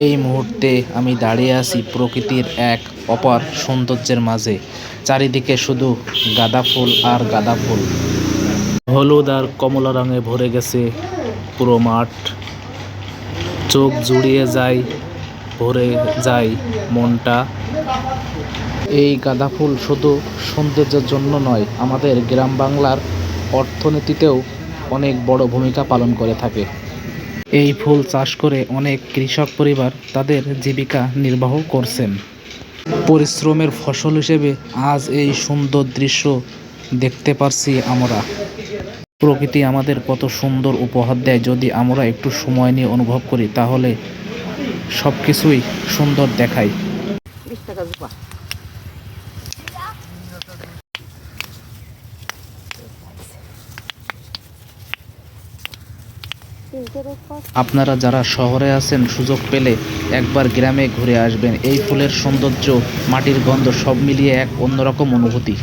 এই মুহূর্তে আমি দাঁড়িয়ে আছি প্রকৃতির এক অপার সৌন্দর্যের মাঝে। চারিদিকে শুধু গাঁদা ফুল আর গাঁদা ফুল। হলুদ আর কমলা রঙে ভরে গেছে পুরো মাঠ। চোখ জুড়িয়ে যায়, ভরে যায় মনটা। এই গাঁদা ফুল শুধু সৌন্দর্যের জন্য নয়, আমাদের গ্রাম বাংলার অর্থনীতিতেও অনেক বড় ভূমিকা পালন করে থাকে। এই ফুল চাষ করে অনেক কৃষক পরিবার তাদের জীবিকা নির্বাহ করছেন। পরিশ্রমের ফসল হিসেবে আজ এই সুন্দর দৃশ্য দেখতে পারছি আমরা। প্রকৃতি আমাদের কত সুন্দর উপহার দেয়, যদি আমরা একটু সময় নিয়ে অনুভব করি তাহলে সব কিছুই সুন্দর দেখায়। আপনারা যারা শহরে আছেন, সুযোগ পেলে একবার গ্রামে ঘুরে আসবেন। এই ফুলের সৌন্দর্য, মাটির গন্ধ সব মিলিয়ে এক অন্যরকম অনুভূতি।